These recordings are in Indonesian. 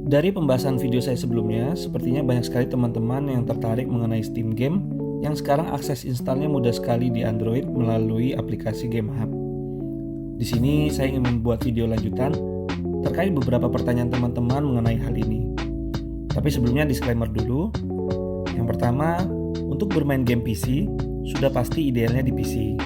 Dari pembahasan video saya sebelumnya, sepertinya banyak sekali teman-teman yang tertarik mengenai Steam Game yang sekarang akses instalnya mudah sekali di Android melalui aplikasi Game Hub. Di sini saya ingin membuat video lanjutan terkait beberapa pertanyaan teman-teman mengenai hal ini. Tapi sebelumnya disclaimer dulu. Yang pertama, untuk bermain game PC, sudah pasti idealnya di PC.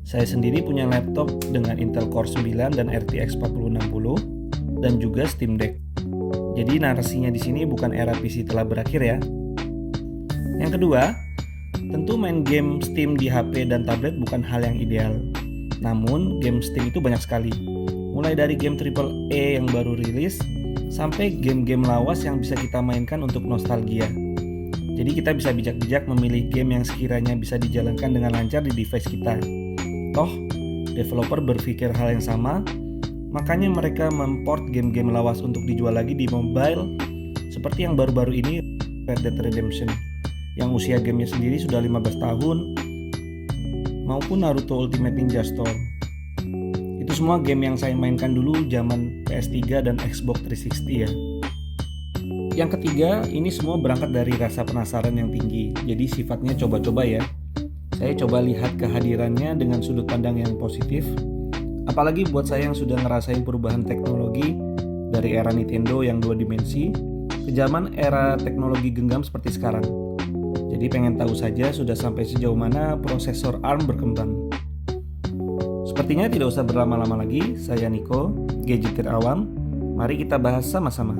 Saya sendiri punya laptop dengan Intel Core 9 dan RTX 4060 dan juga Steam Deck. Jadi narasinya di sini bukan era PC telah berakhir ya. Yang kedua, tentu main game Steam di HP dan tablet bukan hal yang ideal. Namun, game Steam itu banyak sekali. Mulai dari game AAA yang baru rilis, sampai game-game lawas yang bisa kita mainkan untuk nostalgia. Jadi kita bisa bijak-bijak memilih game yang sekiranya bisa dijalankan dengan lancar di device kita. Toh, developer berpikir hal yang sama, makanya mereka memport game-game lawas untuk dijual lagi di mobile, seperti yang baru-baru ini Red Dead Redemption, yang usia gamenya sendiri sudah 15 tahun, maupun Naruto Ultimate Ninja Storm. Itu semua game yang saya mainkan dulu zaman PS3 dan Xbox 360 ya. Yang ketiga, ini semua berangkat dari rasa penasaran yang tinggi, jadi sifatnya coba-coba ya. Saya coba lihat kehadirannya dengan sudut pandang yang positif. Apalagi buat saya yang sudah ngerasain perubahan teknologi dari era Nintendo yang 2 dimensi ke zaman era teknologi genggam seperti sekarang. Jadi pengen tahu saja sudah sampai sejauh mana prosesor ARM berkembang. Sepertinya tidak usah berlama-lama lagi, saya Niko, gadgeter awam. Mari kita bahas sama-sama.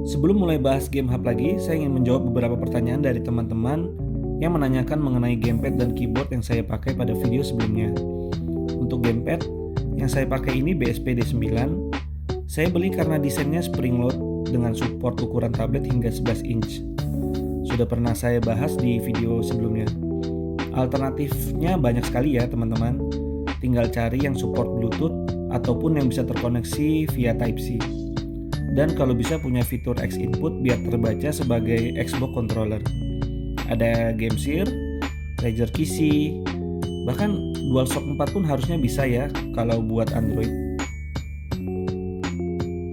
Sebelum mulai bahas Game Hub lagi, saya ingin menjawab beberapa pertanyaan dari teman-teman yang menanyakan mengenai gamepad dan keyboard yang saya pakai pada video sebelumnya. Untuk gamepad yang saya pakai ini BSP D9. Saya beli karena desainnya spring load dengan support ukuran tablet hingga 11 inch. Sudah pernah saya bahas di video sebelumnya. Alternatifnya banyak sekali ya teman-teman. Tinggal cari yang support Bluetooth ataupun yang bisa terkoneksi via Type-C. Dan kalau bisa punya fitur X input biar terbaca sebagai Xbox controller. Ada GameSear, Razer Kishi, bahkan DualShock 4 pun harusnya bisa ya kalau buat Android.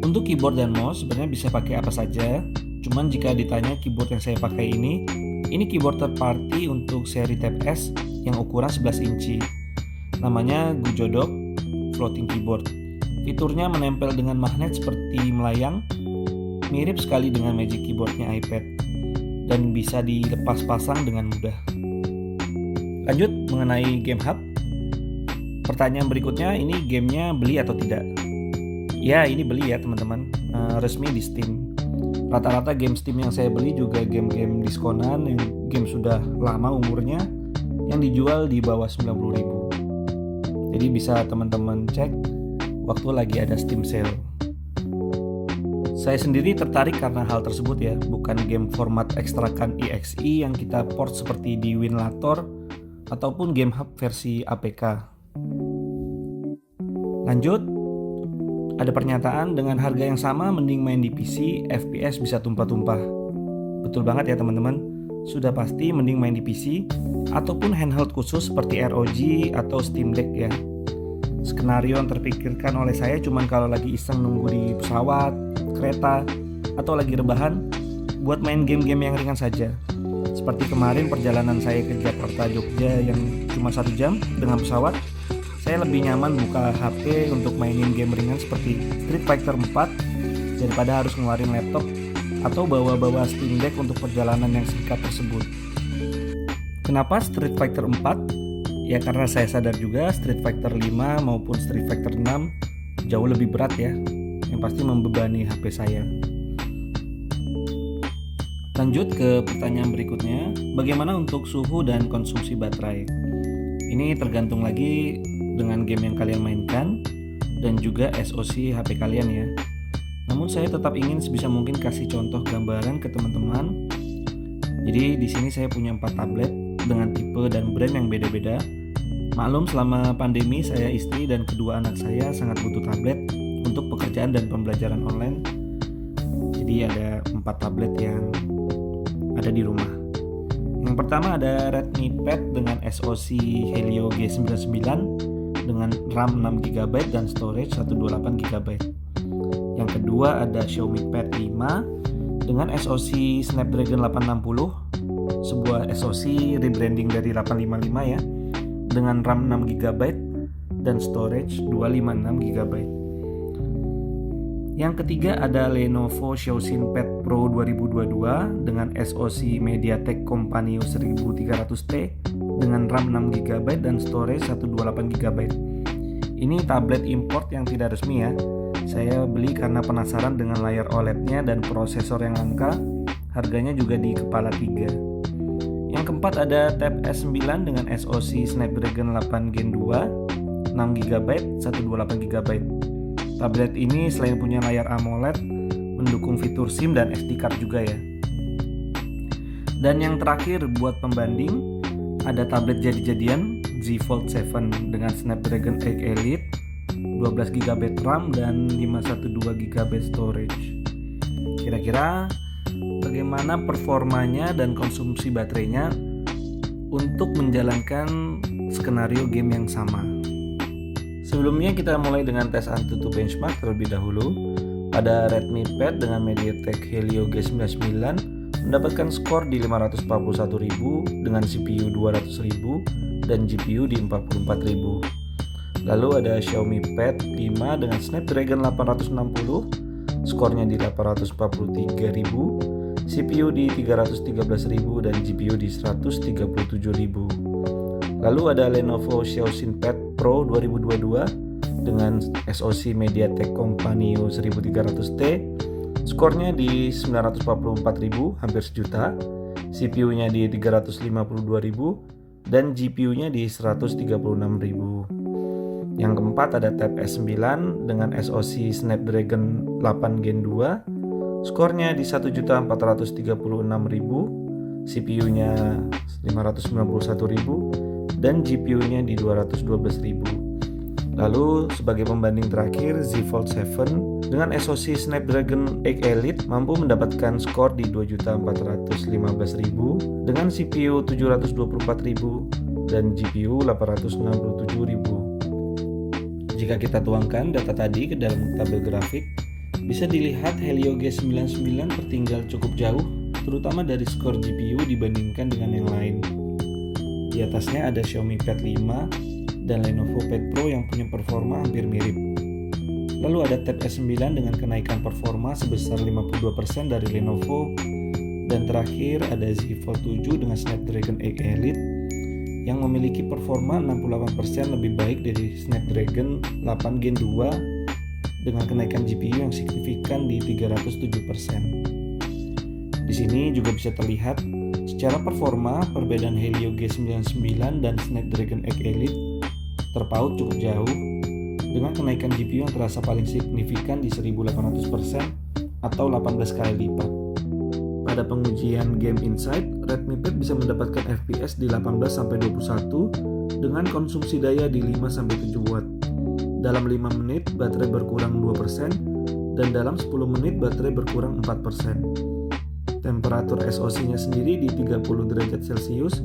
Untuk keyboard dan mouse sebenarnya bisa pakai apa saja, cuman jika ditanya keyboard yang saya pakai ini keyboard third party untuk seri Tab S yang ukuran 11 inci. Namanya Gujodok Floating Keyboard. Fiturnya menempel dengan magnet seperti melayang, mirip sekali dengan Magic Keyboardnya iPad, dan bisa dilepas pasang dengan mudah. Lanjut mengenai Game Hub. Pertanyaan berikutnya, ini gamenya beli atau tidak? Ya, ini beli ya teman-teman, resmi di Steam. Rata-rata game Steam yang saya beli juga game-game diskonan, yang game sudah lama umurnya, yang dijual di bawah 90.000. Jadi bisa teman-teman cek waktu lagi ada Steam sale. Saya sendiri tertarik karena hal tersebut ya, bukan game format ekstrakan EXE yang kita port seperti di Winlator ataupun Game Hub versi APK. Lanjut, ada pernyataan dengan harga yang sama mending main di PC, FPS bisa tumpah-tumpah. Betul banget ya teman-teman, sudah pasti mending main di PC ataupun handheld khusus seperti ROG atau Steam Deck ya. Skenario yang terpikirkan oleh saya cuman kalau lagi iseng nunggu di pesawat, kereta, atau lagi rebahan buat main game-game yang ringan saja. Seperti kemarin perjalanan saya ke Jakarta Jogja yang cuma 1 jam dengan pesawat, saya lebih nyaman buka HP untuk mainin game ringan seperti Street Fighter 4 daripada harus ngeluarin laptop atau bawa-bawa Steam Deck untuk perjalanan yang singkat tersebut. Kenapa Street Fighter 4? Ya karena saya sadar juga Street Fighter 5 maupun Street Fighter 6 jauh lebih berat ya, yang pasti membebani HP saya. Lanjut ke pertanyaan berikutnya, bagaimana untuk suhu dan konsumsi baterai? Ini tergantung lagi dengan game yang kalian mainkan dan juga SoC HP kalian ya. Namun saya tetap ingin sebisa mungkin kasih contoh gambaran ke teman-teman. Jadi di sini saya punya 4 tablet dengan tipe dan brand yang beda-beda. Maklum selama pandemi saya, istri, dan kedua anak saya sangat butuh tablet untuk pekerjaan dan pembelajaran online. Jadi ada 4 tablet yang ada di rumah. Yang pertama ada Redmi Pad dengan SoC Helio G99 dengan RAM 6GB dan storage 128GB. Yang kedua ada Xiaomi Pad 5 dengan SoC Snapdragon 860, sebuah SoC rebranding dari 855 ya, dengan RAM 6GB dan storage 256GB. Yang ketiga ada Lenovo Xiaoxin Pad Pro 2022 dengan SoC MediaTek Companion 1300T dengan RAM 6GB dan storage 128GB. Ini tablet import yang tidak resmi ya. Saya beli karena penasaran dengan layar OLED-nya dan prosesor yang langka. Harganya juga di kepala 3. Yang keempat ada Tab S9 dengan SoC Snapdragon 8 Gen 2 6GB 128GB. Tablet ini selain punya layar AMOLED, mendukung fitur SIM dan SD card juga ya. Dan yang terakhir buat pembanding, ada tablet jadi-jadian Z Fold 7 dengan Snapdragon 8 Elite, 12GB RAM dan 512GB storage. Kira-kira bagaimana performanya dan konsumsi baterainya untuk menjalankan skenario game yang sama? Sebelumnya kita mulai dengan tes AnTuTu benchmark terlebih dahulu. Pada Redmi Pad dengan MediaTek Helio G99 mendapatkan skor di 541.000 dengan CPU 200.000 dan GPU di 44.000. Lalu ada Xiaomi Pad 5 dengan Snapdragon 860, skornya di 843.000, CPU di 313.000 dan GPU di 137.000. Lalu ada Lenovo Xiaoxin Pad Pro 2022 dengan SoC MediaTek Companion 1300T, skornya di 944.000, hampir sejuta, CPU-nya di 352.000 dan GPU-nya di 136.000. Yang keempat ada Tab S9 dengan SoC Snapdragon 8 Gen 2, skornya di 1.436.000, CPU-nya 591.000 dan GPU-nya di 212.000. Lalu sebagai pembanding terakhir, Z Fold 7 dengan SoC Snapdragon 8 Elite mampu mendapatkan skor di 2.415.000 dengan CPU 724.000 dan GPU 867.000. Jika kita tuangkan data tadi ke dalam tabel grafik, bisa dilihat Helio G99 tertinggal cukup jauh, terutama dari skor GPU dibandingkan dengan yang lain. Di atasnya ada Xiaomi Pad 5 dan Lenovo Pad Pro yang punya performa hampir mirip. Lalu ada Tab S9 dengan kenaikan performa sebesar 52% dari Lenovo. Dan terakhir ada Z Fold 7 dengan Snapdragon 8 Elite yang memiliki performa 68% lebih baik dari Snapdragon 8 Gen 2 dengan kenaikan GPU yang signifikan di 307%. Di sini juga bisa terlihat secara performa, perbedaan Helio G99 dan Snapdragon 8 Elite terpaut cukup jauh dengan kenaikan GPU yang terasa paling signifikan di 1800% atau 18 kali lipat. Pada pengujian Game Insight, Redmi Pad bisa mendapatkan FPS di 18-21 dengan konsumsi daya di 5-7 watt. Dalam 5 menit baterai berkurang 2% dan dalam 10 menit baterai berkurang 4%. Temperatur SoC-nya sendiri di 30 derajat Celcius,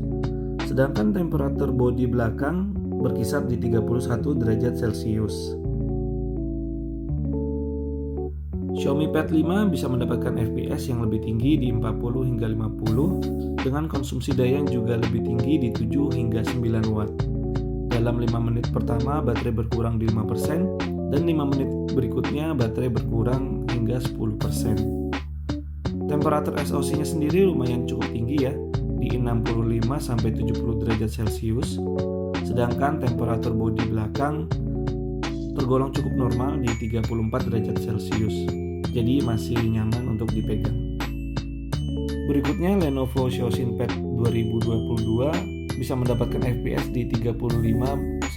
sedangkan temperatur bodi belakang berkisar di 31 derajat Celcius. Xiaomi Pad 5 bisa mendapatkan FPS yang lebih tinggi di 40 hingga 50 dengan konsumsi daya yang juga lebih tinggi di 7 hingga 9 watt. Dalam 5 menit pertama baterai berkurang di 5% dan 5 menit berikutnya baterai berkurang hingga 10%. Temperatur SoC-nya sendiri lumayan cukup tinggi ya, di 65-70 derajat Celcius, sedangkan temperatur bodi belakang tergolong cukup normal di 34 derajat Celcius, jadi masih nyaman untuk dipegang. Berikutnya Lenovo Xiaoxin Pad 2022 bisa mendapatkan FPS di 35-45,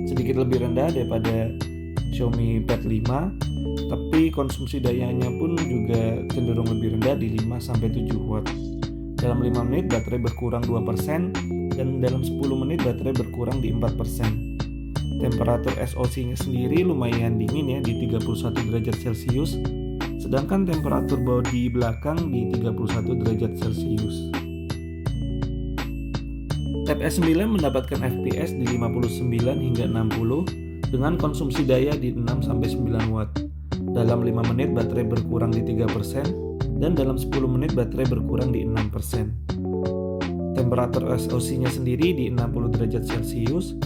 sedikit lebih rendah daripada Xiaomi Pad 5, tapi konsumsi dayanya pun juga cenderung lebih rendah di 5-7 watt. Dalam 5 menit baterai berkurang 2% dan dalam 10 menit baterai berkurang di 4%. Temperatur SoC-nya sendiri lumayan dingin ya, di 31 derajat Celcius, sedangkan temperatur bodi belakang di 31 derajat Celcius. TPS 9 mendapatkan FPS di 59 hingga 60 dengan konsumsi daya di 6-9 watt. Dalam 5 menit baterai berkurang di 3% dan dalam 10 menit baterai berkurang di 6%. Temperatur SoC-nya sendiri di 60 derajat Celcius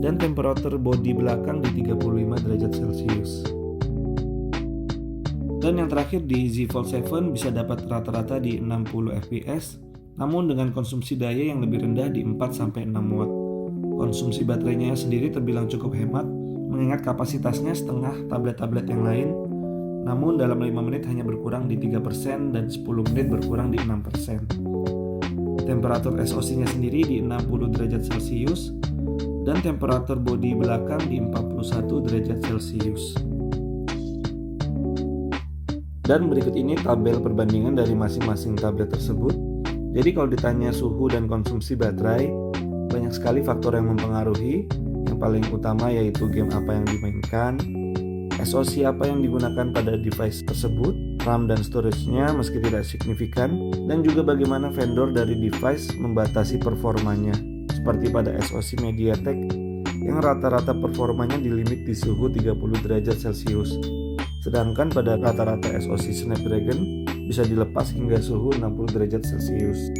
dan temperatur bodi belakang di 35 derajat Celcius. Dan yang terakhir di Z Fold 7 bisa dapat rata-rata di 60 fps, namun dengan konsumsi daya yang lebih rendah di 4-6 watt. Konsumsi baterainya sendiri terbilang cukup hemat, mengingat kapasitasnya setengah tablet-tablet yang lain, namun dalam 5 menit hanya berkurang di 3% dan 10 menit berkurang di 6%. Temperatur SoC-nya sendiri di 60 derajat Celcius dan temperatur bodi belakang di 41 derajat Celcius. Dan berikut ini tabel perbandingan dari masing-masing tablet tersebut. Jadi kalau ditanya suhu dan konsumsi baterai, banyak sekali faktor yang mempengaruhi. Yang paling utama yaitu game apa yang dimainkan, SoC apa yang digunakan pada device tersebut, RAM dan storage-nya meski tidak signifikan, dan juga bagaimana vendor dari device membatasi performanya. Seperti pada SoC MediaTek yang rata-rata performanya di limit di suhu 30 derajat Celcius. Sedangkan pada rata-rata SoC Snapdragon bisa dilepas hingga suhu 60 derajat Celcius.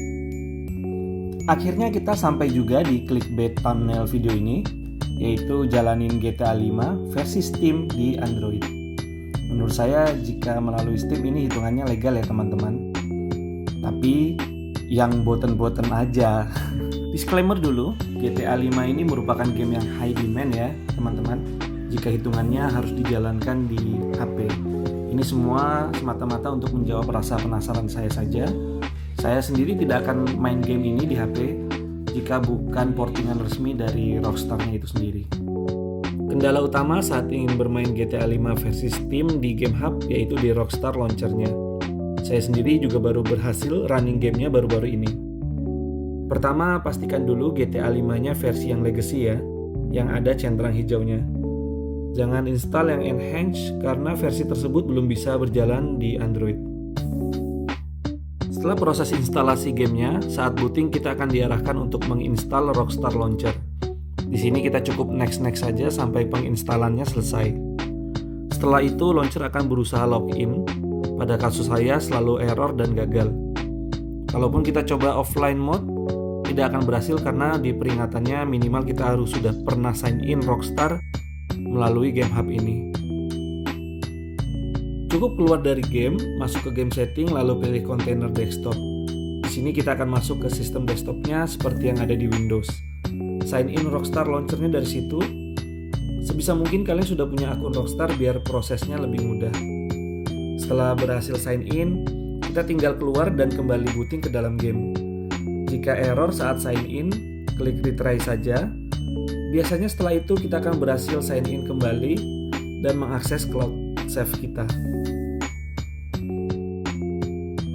Akhirnya kita sampai juga di clickbait thumbnail video ini, yaitu jalanin GTA 5 versi Steam di Android. Menurut saya jika melalui Steam ini hitungannya legal ya teman-teman. Tapi yang boten-boten aja. Disclaimer dulu, GTA 5 ini merupakan game yang high demand ya teman-teman. Jika hitungannya harus dijalankan di HP. Ini semua semata-mata untuk menjawab rasa penasaran saya saja. Saya sendiri tidak akan main game ini di HP jika bukan portingan resmi dari Rockstar-nya itu sendiri. Kendala utama saat ingin bermain GTA 5 versi Steam di Game Hub yaitu di Rockstar Launcher-nya. Saya sendiri juga baru berhasil running gamenya baru-baru ini. Pertama, pastikan dulu GTA 5-nya versi yang legacy ya, yang ada centang hijaunya. Jangan install yang enhanced karena versi tersebut belum bisa berjalan di Android. Setelah proses instalasi gamenya, saat booting kita akan diarahkan untuk menginstal Rockstar Launcher. Di sini kita cukup next saja sampai penginstalannya selesai. Setelah itu launcher akan berusaha login. Pada kasus saya selalu error dan gagal. Kalaupun kita coba offline mode, tidak akan berhasil karena di peringatannya minimal kita harus sudah pernah sign in Rockstar melalui Game Hub ini. Cukup keluar dari game, masuk ke game setting lalu pilih kontainer desktop. Di sini kita akan masuk ke sistem desktopnya seperti yang ada di Windows. Sign in Rockstar Launcher-nya dari situ. Sebisa mungkin kalian sudah punya akun Rockstar biar prosesnya lebih mudah. Setelah berhasil sign in, kita tinggal keluar dan kembali booting ke dalam game. Jika error saat sign in, klik retry saja. Biasanya setelah itu kita akan berhasil sign in kembali dan mengakses cloud save kita.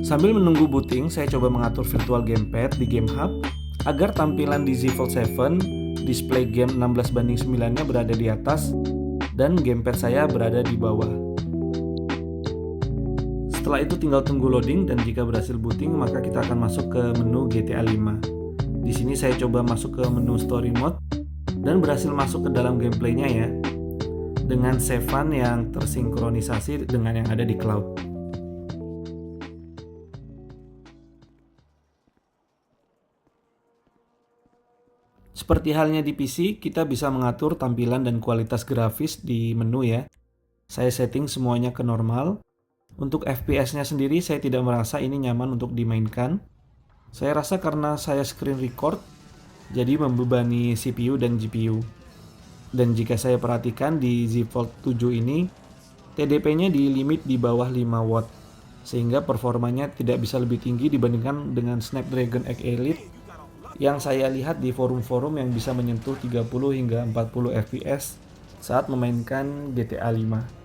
Sambil menunggu booting, saya coba mengatur virtual gamepad di Game Hub agar tampilan di Z Fold 7 display game 16:9-nya berada di atas dan gamepad saya berada di bawah. Setelah itu tinggal tunggu loading dan jika berhasil booting maka kita akan masuk ke menu GTA 5. Di sini saya coba masuk ke menu story mode dan berhasil masuk ke dalam gameplaynya ya, dengan save-an yang tersinkronisasi dengan yang ada di cloud. Seperti halnya di PC, kita bisa mengatur tampilan dan kualitas grafis di menu ya. Saya setting semuanya ke normal. Untuk FPS-nya sendiri saya tidak merasa ini nyaman untuk dimainkan. Saya rasa karena saya screen record, jadi membebani CPU dan GPU. Dan jika saya perhatikan di Z Fold 7 ini, TDP-nya di limit di bawah 5 watt, sehingga performanya tidak bisa lebih tinggi dibandingkan dengan Snapdragon X Elite yang saya lihat di forum-forum yang bisa menyentuh 30 hingga 40 fps saat memainkan GTA 5.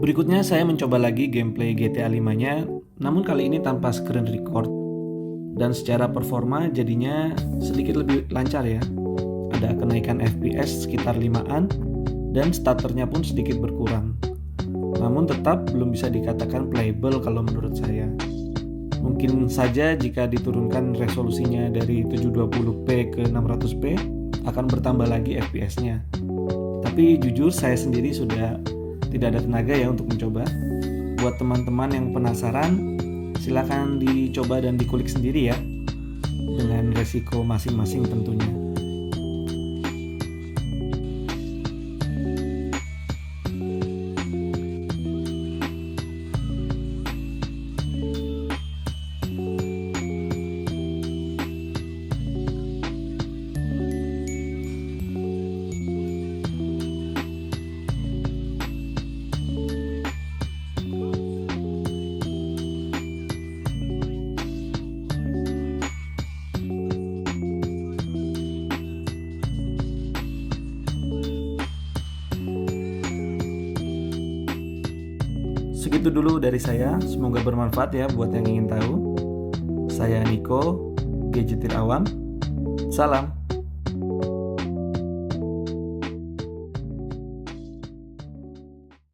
Berikutnya saya mencoba lagi gameplay GTA 5-nya, namun kali ini tanpa screen record. Dan secara performa jadinya sedikit lebih lancar ya. Ada kenaikan FPS sekitar 5-an dan starternya pun sedikit berkurang. Namun tetap belum bisa dikatakan playable kalau menurut saya. Mungkin saja jika diturunkan resolusinya dari 720p ke 600p akan bertambah lagi FPS-nya. Tapi jujur saya sendiri sudah tidak ada tenaga ya untuk mencoba. Buat teman-teman yang penasaran, silakan dicoba dan dikulik sendiri ya, dengan resiko masing-masing tentunya. Segitu dulu dari saya, semoga bermanfaat ya buat yang ingin tahu. Saya Niko, Gadgetir Awam. Salam.